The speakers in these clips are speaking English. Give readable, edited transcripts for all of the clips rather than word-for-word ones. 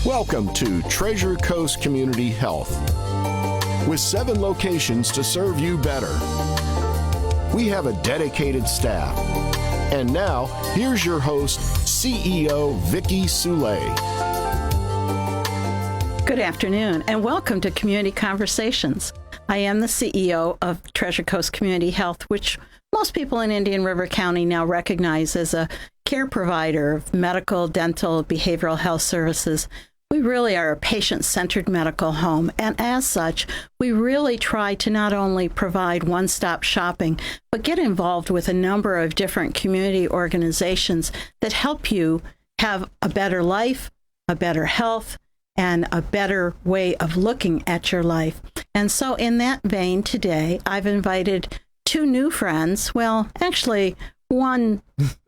Welcome to Treasure Coast Community Health, with 7 locations to serve you better. We have a dedicated staff. And now, here's your host, CEO Vicki Soule. Good afternoon, and welcome to Community Conversations. I am the CEO of Treasure Coast Community Health, which most people in Indian River County now recognize as a care provider of medical, dental, behavioral health services. We really are a patient-centered medical home, and as such, we really try to not only provide one-stop shopping, but get involved with a number of different community organizations that help you have a better life, a better health, and a better way of looking at your life. And so in that vein today, I've invited 2 new friends. Well, actually, one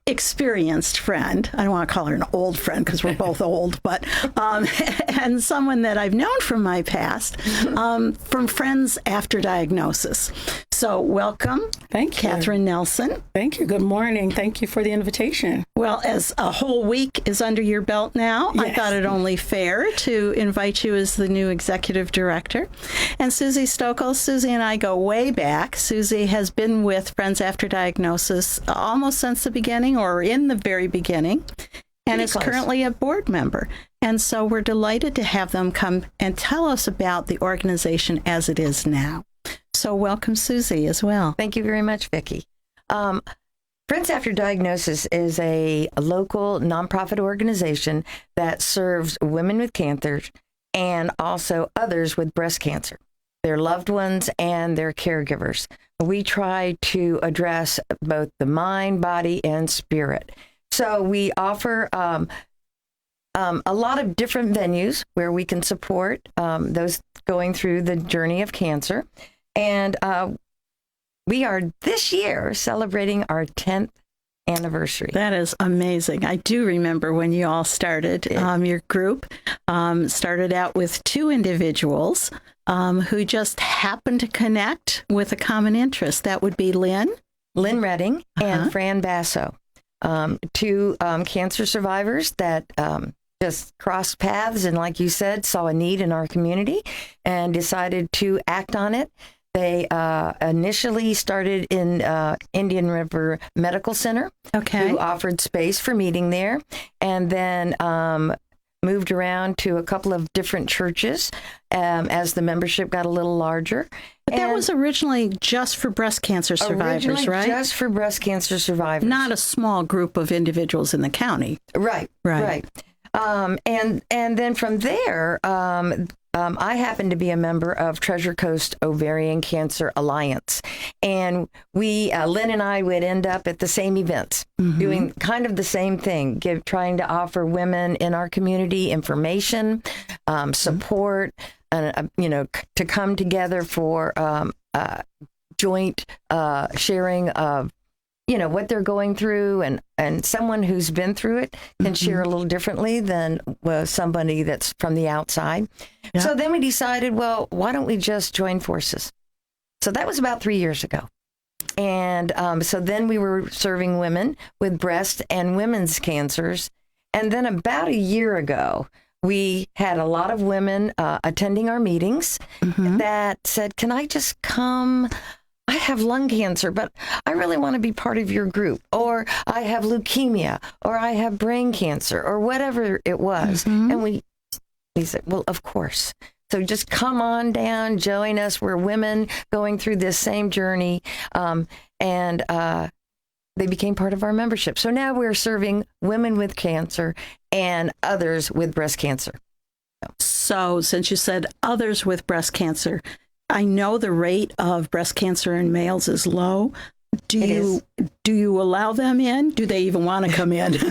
experienced friend. I don't want to call her an old friend because we're both old, but and someone that I've known from my past, from Friends After Diagnosis. So welcome. Thank you. Catherine Nelson. Thank you. Good morning. Thank you for the invitation. Well, as a whole week is under your belt now, yes. I thought it only fair to invite you as the new executive director. And Susie Stokel. Susie and I go way back. Susie has been with Friends After Diagnosis almost since the beginning, or in the very beginning, and is currently a board member. And so we're delighted to have them come and tell us about the organization as it is now. So welcome, Susie, as well. Thank you very much, Vicki. Friends After Diagnosis is a local nonprofit organization that serves women with cancer and also others with breast cancer, their loved ones and their caregivers. We try to address both the mind, body, and spirit. So we offer a lot of different venues where we can support those going through the journey of cancer. And we are this year celebrating our 10th anniversary. That is amazing. I do remember when you all started. Your group started out with 2 individuals who just happened to connect with a common interest. That would be Lynn Redding and Fran Basso, 2 cancer survivors that just crossed paths and, like you said, saw a need in our community and decided to act on it. They initially started in Indian River Medical Center, who offered space for meeting there, and then moved around to a couple of different churches as the membership got a little larger. But that was originally just for breast cancer survivors, right? Just for breast cancer survivors. Not a small group of individuals in the county. Right. And then from there, I happen to be a member of Treasure Coast Ovarian Cancer Alliance. And we, Lynn and I, would end up at the same events, doing kind of the same thing, trying to offer women in our community information, support, to come together for joint sharing of what they're going through, and someone who's been through it can share a little differently than somebody that's from the outside. Yeah. So then we decided, well, why don't we just join forces? So that was about 3 years ago. And so then we were serving women with breast and women's cancers. And then about a year ago, we had a lot of women attending our meetings that said, can I just come? I have lung cancer, but I really want to be part of your group. Or I have leukemia, or I have brain cancer, or whatever it was. And we said, well, of course. So just come on down, join us. We're women going through this same journey. And they became part of our membership. So now we're serving women with cancer and others with breast cancer. So since you said others with breast cancer, I know the rate of breast cancer in males is low. Do you allow them in? Do they even want to come in? Yeah,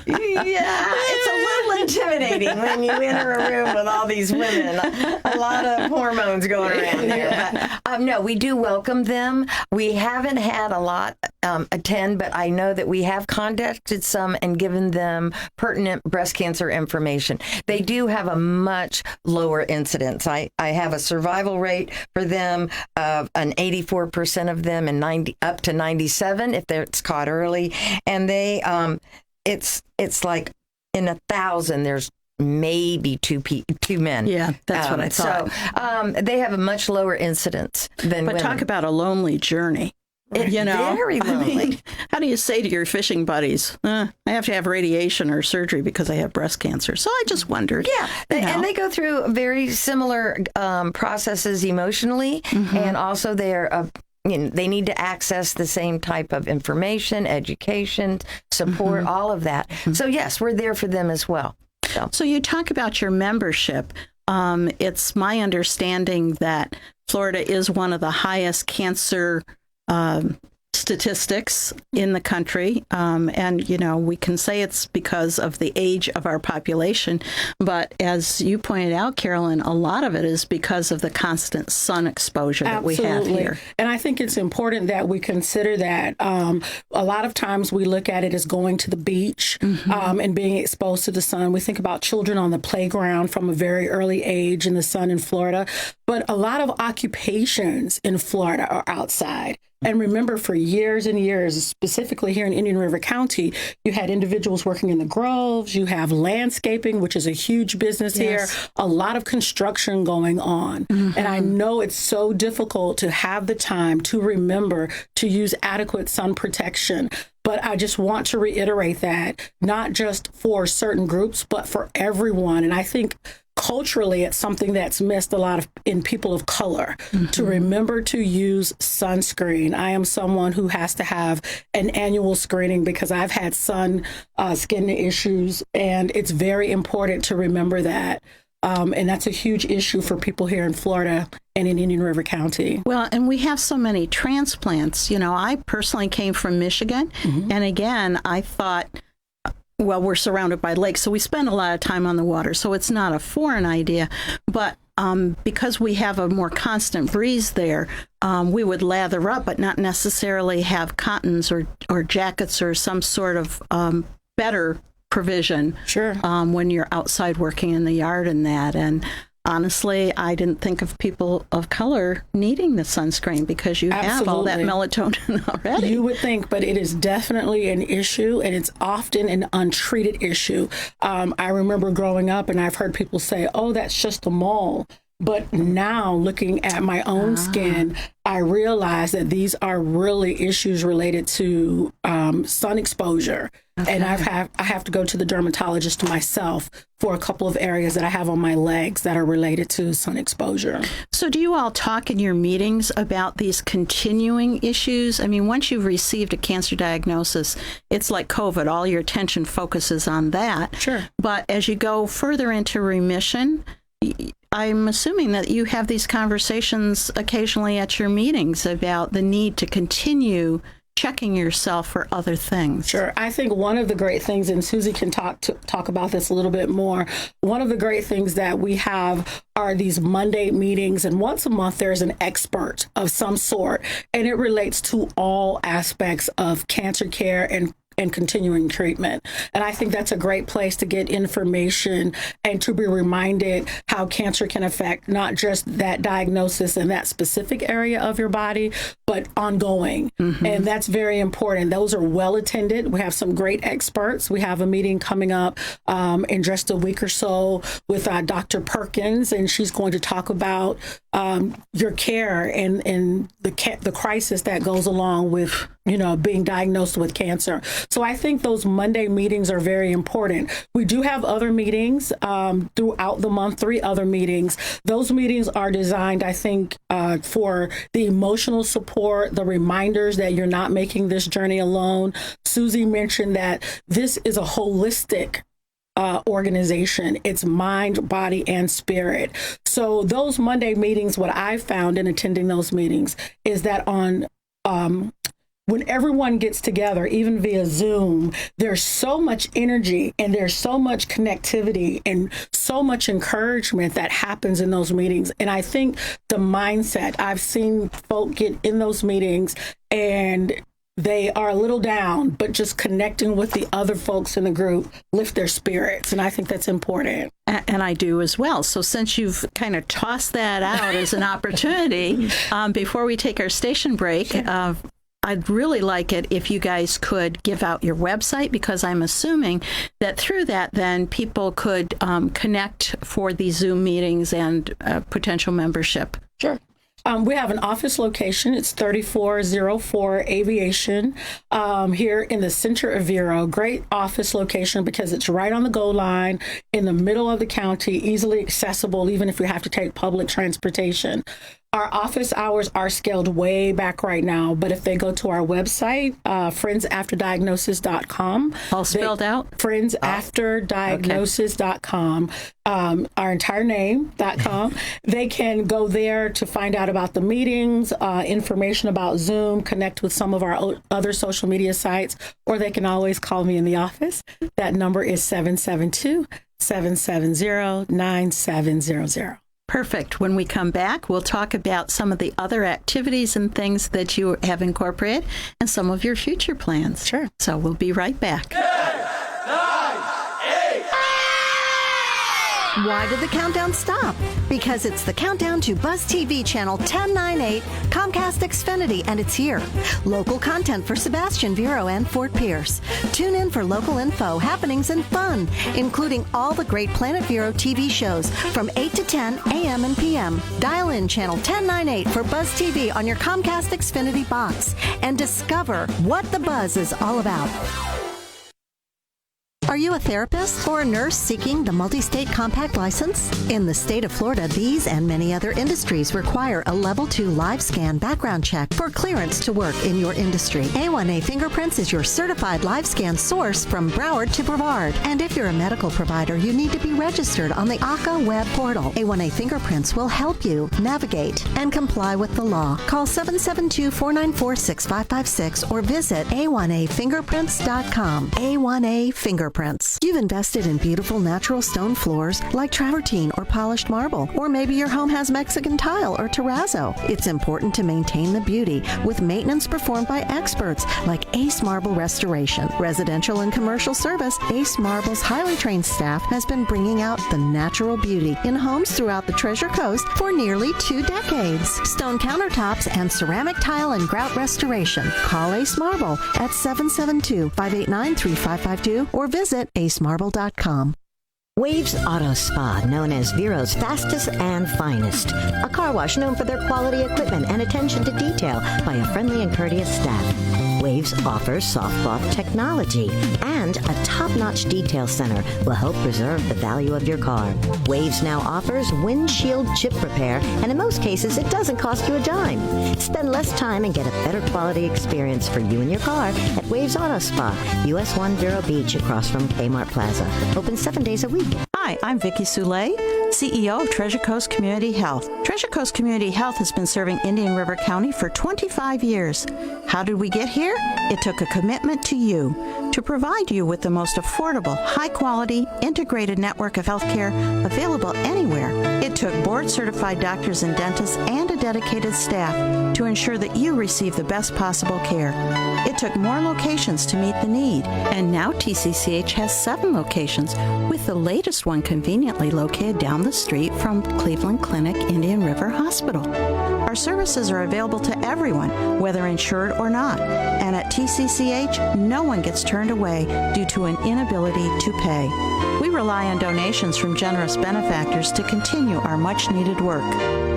it's a little intimidating when you enter a room with all these women. A lot of hormones going around there. But, no, we do welcome them. We haven't had a lot attend, but I know that we have contacted some and given them pertinent breast cancer information. They do have a much lower incidence. I have a survival rate for them of an 84% of them and up to 97 if it's caught early. And they, it's like in 1,000, there's maybe two men. Yeah, that's what I thought. So they have a much lower incidence than But women. talk about a lonely journey. Very lonely. I mean, how do you say to your fishing buddies, I have to have radiation or surgery because I have breast cancer? So I just wondered. Yeah, and they go through very similar processes emotionally, and also they need to access the same type of information, education, support, all of that. So yes, we're there for them as well. So you talk about your membership. It's my understanding that Florida is one of the highest cancer statistics in the country. And, we can say it's because of the age of our population. But as you pointed out, Carolyn, a lot of it is because of the constant sun exposure that we have here. And I think it's important that we consider that. A lot of times we look at it as going to the beach and being exposed to the sun. We think about children on the playground from a very early age in the sun in Florida. But a lot of occupations in Florida are outside. And remember, for years and years, specifically here in Indian River County, you had individuals working in the groves. You have landscaping, which is a huge business here. A lot of construction going on. And I know it's so difficult to have the time to remember to use adequate sun protection. But I just want to reiterate that, not just for certain groups, but for everyone. And I think culturally, it's something that's missed a lot in people of color, to remember to use sunscreen. I am someone who has to have an annual screening because I've had skin issues, and it's very important to remember that. And that's a huge issue for people here in Florida and in Indian River County. Well, and we have so many transplants. I personally came from Michigan, and again, I thought, well, we're surrounded by lakes, so we spend a lot of time on the water, so it's not a foreign idea. But because we have a more constant breeze there, we would lather up, but not necessarily have cottons or jackets or some sort of better provision when you're outside working in the yard and that. And honestly, I didn't think of people of color needing the sunscreen because you have all that melatonin already. You would think, but it is definitely an issue, and it's often an untreated issue. I remember growing up, and I've heard people say, oh, that's just a mole. But now, looking at my own skin, I realize that these are really issues related to sun exposure. And I have to go to the dermatologist myself for a couple of areas that I have on my legs that are related to sun exposure. So do you all talk in your meetings about these continuing issues? I mean, once you've received a cancer diagnosis, it's like COVID. All your attention focuses on that. Sure. But as you go further into remission, I'm assuming that you have these conversations occasionally at your meetings about the need to continue checking yourself for other things. Sure. I think one of the great things, and Susie can talk about this a little bit more, one of the great things that we have are these Monday meetings, and once a month there's an expert of some sort, and it relates to all aspects of cancer care and continuing treatment. And I think that's a great place to get information and to be reminded how cancer can affect not just that diagnosis in that specific area of your body, but ongoing. And that's very important. Those are well attended. We have some great experts. We have a meeting coming up in just a week or so with Dr. Perkins, and she's going to talk about your care and the crisis that goes along with being diagnosed with cancer. So I think those Monday meetings are very important. We do have other meetings throughout the month, 3 other meetings. Those meetings are designed, I think, for the emotional support, the reminders that you're not making this journey alone. Susie mentioned that this is a holistic organization. It's mind, body, and spirit. So those Monday meetings, what I found in attending those meetings is that when everyone gets together, even via Zoom, there's so much energy and there's so much connectivity and so much encouragement that happens in those meetings. And I think the mindset, I've seen folk get in those meetings and they are a little down, but just connecting with the other folks in the group lift their spirits. And I think that's important. And I do as well. So since you've kind of tossed that out as an opportunity, before we take our station break, I'd really like it if you guys could give out your website, because I'm assuming that through that, then people could connect for these Zoom meetings and potential membership. Sure. We have an office location. It's 3404 Aviation here in the center of Vero. Great office location because it's right on the goal line in the middle of the county, easily accessible, even if you have to take public transportation. Our office hours are scaled way back right now, but if they go to our website, friendsafterdiagnosis.com. All spelled out? Friendsafterdiagnosis.com, our entire name.com. They can go there to find out about the meetings, information about Zoom, connect with some of our other social media sites, or they can always call me in the office. That number is 772-770-9700. Perfect. When we come back, we'll talk about some of the other activities and things that you have incorporated and some of your future plans. Sure. So we'll be right back. 10, 9, 8. Why did the countdown stop? Because it's the countdown to Buzz TV channel 1098, Comcast Xfinity, and it's here. Local content for Sebastian, Vero, and Fort Pierce. Tune in for local info, happenings, and fun, including all the great Planet Vero TV shows from 8 to 10 a.m. and p.m. Dial in channel 1098 for Buzz TV on your Comcast Xfinity box and discover what the Buzz is all about. Are you a therapist or a nurse seeking the multi-state compact license? In the state of Florida, these and many other industries require a Level 2 live scan background check for clearance to work in your industry. A1A Fingerprints is your certified live scan source from Broward to Brevard. And if you're a medical provider, you need to be registered on the ACA web portal. A1A Fingerprints will help you navigate and comply with the law. Call 772-494-6556 or visit a1afingerprints.com. A1A Fingerprints. You've invested in beautiful natural stone floors like travertine or polished marble, or maybe your home has Mexican tile or terrazzo. It's important to maintain the beauty with maintenance performed by experts like Ace Marble Restoration. Residential and commercial service, Ace Marble's highly trained staff has been bringing out the natural beauty in homes throughout the Treasure Coast for nearly 2 decades. Stone countertops and ceramic tile and grout restoration. Call Ace Marble at 772-589-3552 or visit acemarble.com. Waves Auto Spa, known as Vero's fastest and finest. A car wash known for their quality equipment and attention to detail by a friendly and courteous staff. Waves offers soft cloth technology, and a top-notch detail center will help preserve the value of your car. Waves now offers windshield chip repair, and in most cases, it doesn't cost you a dime. Spend less time and get a better quality experience for you and your car at Waves Auto Spa, US 1 Vero Beach, across from Kmart Plaza. Open 7 days a week. Hi, I'm Vicki Soule, CEO of Treasure Coast Community Health. Treasure Coast Community Health has been serving Indian River County for 25 years. How did we get here? It took a commitment to you to provide you with the most affordable, high-quality, integrated network of healthcare available anywhere. It took board-certified doctors and dentists and a dedicated staff to ensure that you receive the best possible care. It took more locations to meet the need, and now TCCH has 7 locations, with the latest one conveniently located down the street from Cleveland Clinic Indian River Hospital. Our services are available to everyone, whether insured or not, and at TCCH, no one gets turned away due to an inability to pay. We rely on donations from generous benefactors to continue our much-needed work.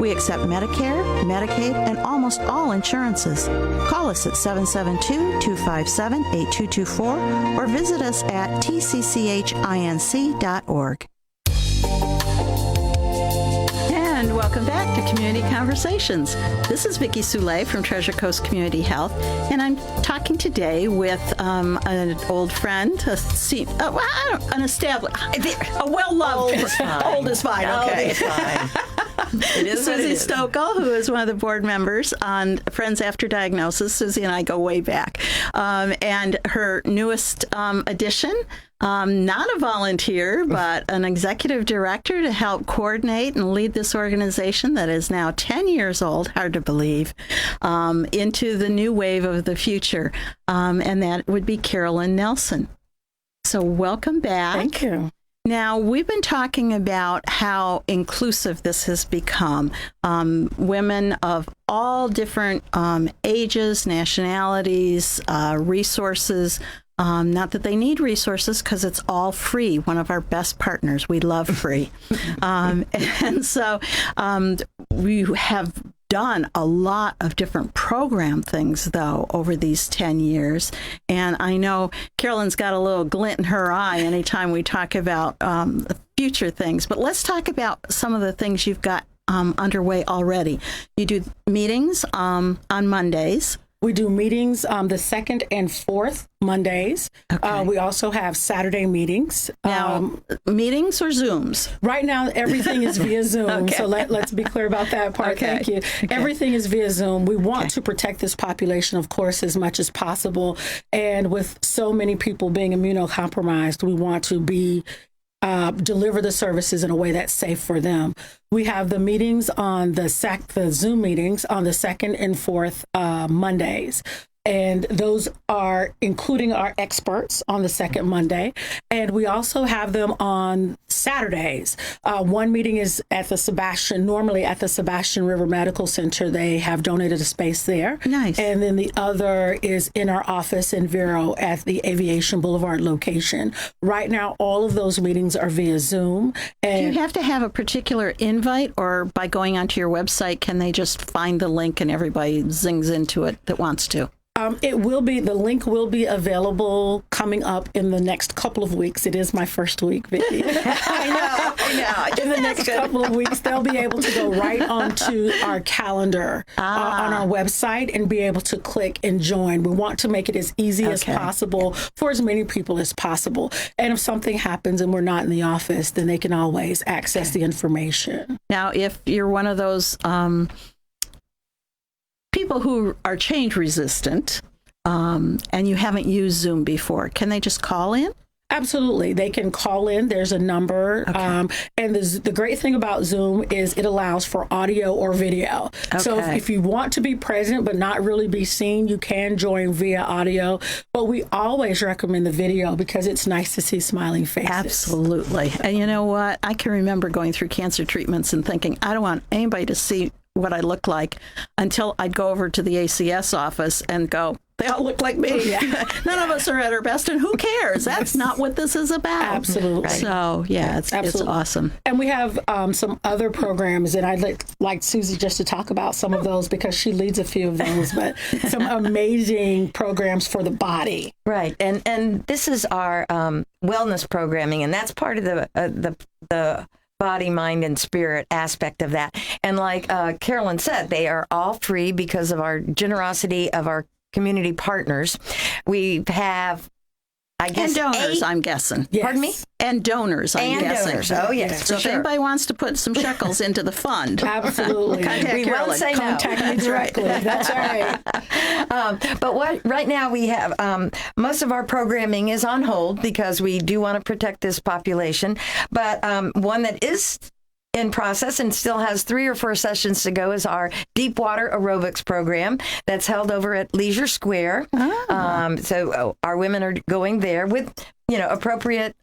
We accept Medicare, Medicaid, and almost all insurances. Call us at 772-257-8224 or visit us at tcchinc.org. And welcome back to Community Conversations. This is Vicki Soule from Treasure Coast Community Health, and I'm talking today with an old friend, a well-loved. Old is fine. Old is fine. Okay. Old is fine. It is what it Susie is. Stokel, who is one of the board members on Friends After Diagnosis. Susie and I go way back. And her newest addition, not a volunteer, but an executive director to help coordinate and lead this organization that is now 10 years old, hard to believe, into the new wave of the future. And that would be Carolyn Nelson. So welcome back. Thank you. Now, we've been talking about how inclusive this has become. Women of all different ages, nationalities, resources. Not that they need resources, because it's all free. One of our best partners. We love free. And so we have done a lot of different program things, though, over these 10 years. And I know Carolyn's got a little glint in her eye anytime we talk about future things. But let's talk about some of the things you've got underway already. You do meetings on Mondays. We do meetings the second and fourth Mondays. Okay. We also have Saturday meetings. Now, meetings or Zooms? Right now, everything is via Zoom. Okay. So let's be clear about that part. Okay. Thank you. Okay. Everything is via Zoom. We want to protect this population, of course, as much as possible. And with so many people being immunocompromised, we want to deliver the services in a way that's safe for them. We have the meetings on the Zoom meetings on the second and fourth Mondays. And those are including our experts on the second Monday. And we also have them on Saturdays. One meeting is normally at the Sebastian River Medical Center. They have donated a space there. Nice. And then the other is in our office in Vero at the Aviation Boulevard location. Right now, all of those meetings are via Zoom. And Do you have to have a particular invite, or by going onto your website, can they just find the link and everybody zings into it that wants to? The link will be available coming up in the next couple of weeks. It is my first week, Vicki. I know. In the next couple of weeks, they'll be able to go right onto our calendar on our website and be able to click and join. We want to make it as easy as possible for as many people as possible. And if something happens and we're not in the office, then they can always access the information. Now, if you're one of those people who are change resistant and you haven't used Zoom before, can they just call in? Absolutely. They can call in. There's a number. Okay. And the great thing about Zoom is it allows for audio or video. Okay. So if you want to be present but not really be seen, you can join via audio. But we always recommend the video because it's nice to see smiling faces. Absolutely. And you know what? I can remember going through cancer treatments and thinking, I don't want anybody to see what I look like, until I'd go over to the ACS office and go, they all look like me. Yeah. None of us are at our best, and who cares? That's not what this is about. Absolutely. Right. So, it's awesome. And we have some other programs, and I'd like Susie just to talk about some of those because she leads a few of those, but some amazing programs for the body. Right. And this is our wellness programming, and that's part of the body, mind, and spirit aspect of that. And like Carolyn said, they are all free because of our generosity of our community partners. We have, I guess, and donors, I'm guessing. Yes. Pardon me? And donors, I'm guessing. Donors. Oh, yes. So if anybody wants to put some shekels into the fund, absolutely. Contact we Carolyn. won't say Contact me directly. That's right. But right now we have most of our programming is on hold because we do want to protect this population. But one that is in process and still has 3 or 4 sessions to go is our deep water aerobics program that's held over at Leisure Square. So our women are going there with appropriate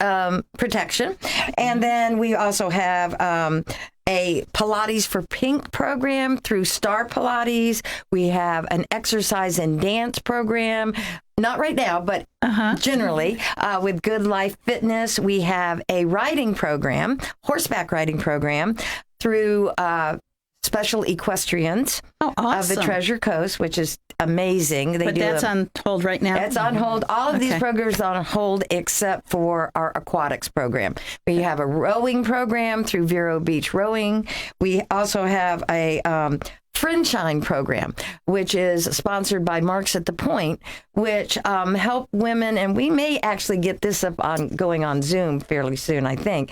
protection. And then we also have a Pilates for Pink program through Star Pilates. We have an exercise and dance program. Not right now, but generally with Good Life Fitness. We have a riding program, horseback riding program through Special Equestrians of the Treasure Coast, which is amazing. But that's on hold right now? That's on hold. All of these programs are on hold except for our aquatics program. We have a rowing program through Vero Beach Rowing. We also have a Friendshine program, which is sponsored by Marks at the Point, which help women, and we may actually get this going on Zoom fairly soon, I think,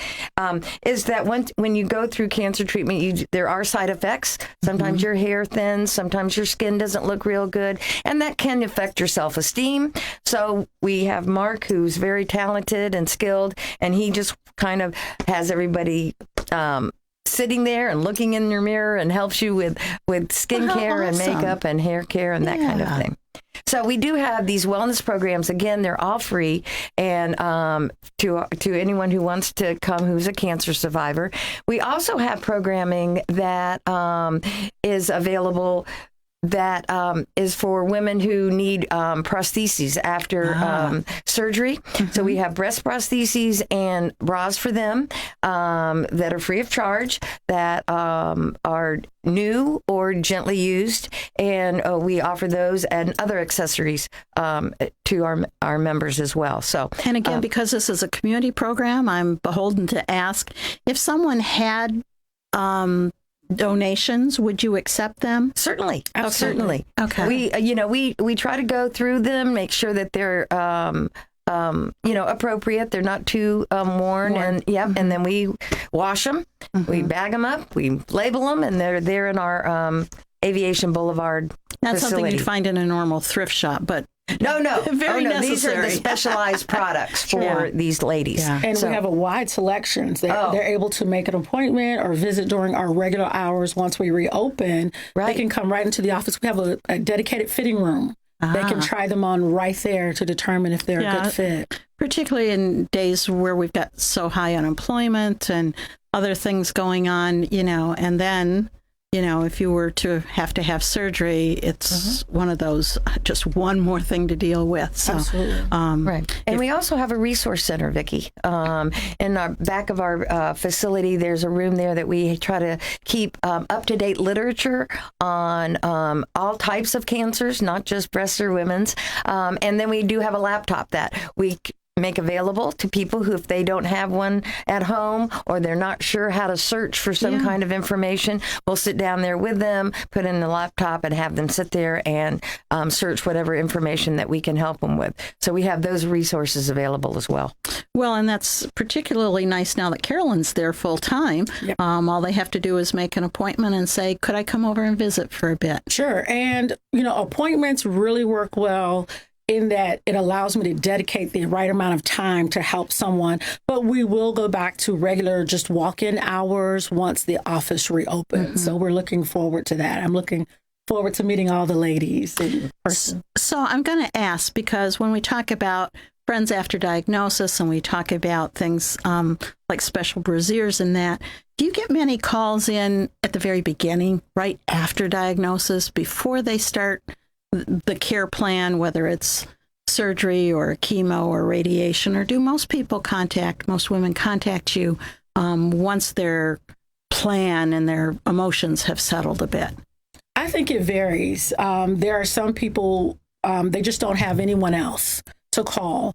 is that when you go through cancer treatment, there are side effects. Sometimes your hair thins, sometimes your skin doesn't look real good, and that can affect your self-esteem. So we have Mark, who's very talented and skilled, and he just kind of has everybody sitting there and looking in your mirror and helps you with skincare and makeup and hair care and that kind of thing. So we do have these wellness programs. Again, they're all free, and to anyone who wants to come who's a cancer survivor. We also have programming that is available that is for women who need prostheses after surgery. So we have breast prostheses and bras for them that are free of charge, that are new or gently used, and we offer those and other accessories to our members as well. So, and again, because this is a community program, I'm beholden to ask if someone had donations, would you accept them? Certainly. Absolutely. Okay. We try to go through them, make sure that they're appropriate. They're not too worn. And and then we wash them, we bag them up, we label them, and they're there in our Aviation Boulevard That's facility. something you'd find in a normal thrift shop, but No. Very necessary. These are the specialized products for these ladies. Yeah. And we have a wide selection. They're able to make an appointment or visit during our regular hours. Once we reopen, they can come right into the office. We have a dedicated fitting room. They can try them on right there to determine if they're a good fit. Particularly in days where we've got so high unemployment and other things going on, and then if you were to have surgery, it's one of those, just one more thing to deal with. So, absolutely. Right. And we also have a resource center, Vicki. In the back of our facility, there's a room there that we try to keep up-to-date literature on all types of cancers, not just breast or women's. And then we do have a laptop that we make available to people who, if they don't have one at home or they're not sure how to search for some kind of information, we'll sit down there with them, put in the laptop, and have them sit there and search whatever information that we can help them with. So we have those resources available as well. Well, and that's particularly nice now that Carolyn's there full time. Yep. All they have to do is make an appointment and say, could I come over and visit for a bit? Sure. And, appointments really work well in that it allows me to dedicate the right amount of time to help someone. But we will go back to regular just walk-in hours once the office reopens. So we're looking forward to that. I'm looking forward to meeting all the ladies in person. So I'm going to ask, because when we talk about friends after diagnosis and we talk about things like special brassieres and that, do you get many calls in at the very beginning, right after diagnosis, before they start the care plan, whether it's surgery or chemo or radiation, or do most women contact you once their plan and their emotions have settled a bit? I think it varies. There are some people, they just don't have anyone else to call.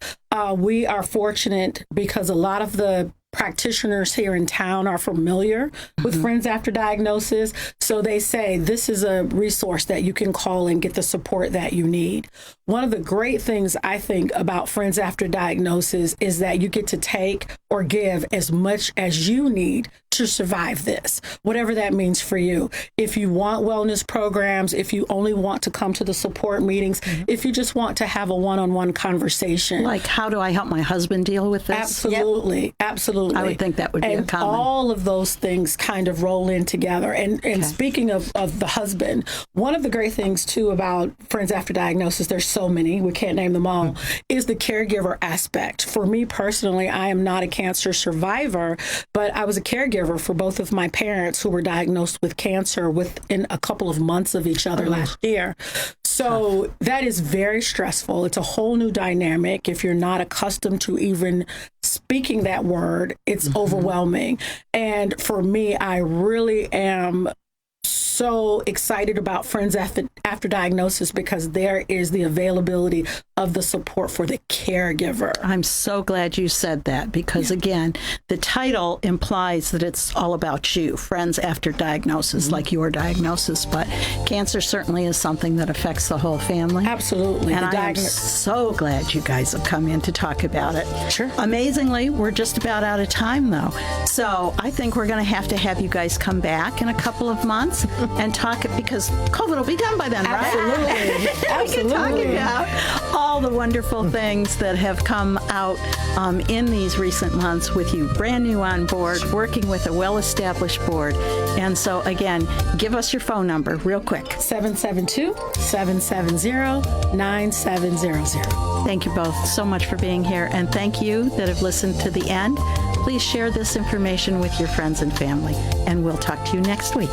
We are fortunate because a lot of the practitioners here in town are familiar with Friends After Diagnosis. So they say this is a resource that you can call and get the support that you need. One of the great things I think about Friends After Diagnosis is that you get to take or give as much as you need to survive this, whatever that means for you. If you want wellness programs, if you only want to come to the support meetings, if you just want to have a one-on-one conversation. Like, how do I help my husband deal with this? Absolutely. Yep. Absolutely. I would think that would be a common. All of those things kind of roll in together. And speaking of the husband, one of the great things, too, about Friends After Diagnosis, there's so many, we can't name them all, is the caregiver aspect. For me personally, I am not a cancer survivor, but I was a caregiver for both of my parents who were diagnosed with cancer within a couple of months of each other last year. So that is very stressful. It's a whole new dynamic. If you're not accustomed to even speaking that word, it's overwhelming. And for me, I really am so excited about Friends After Diagnosis because there is the availability of the support for the caregiver. I'm so glad you said that because, again, the title implies that it's all about you, Friends After Diagnosis, like your diagnosis. But cancer certainly is something that affects the whole family. Absolutely. And I'm so glad you guys have come in to talk about it. Sure. Amazingly, we're just about out of time, though. So I think we're going to have you guys come back in a couple of months and talk, because COVID will be done by then, right? Absolutely. We can talk about all all the wonderful things that have come out in these recent months with you brand new on board, working with a well-established board. And so, again, give us your phone number real quick. 772-770-9700. Thank you both so much for being here. And thank you that have listened to the end. Please share this information with your friends and family. And we'll talk to you next week.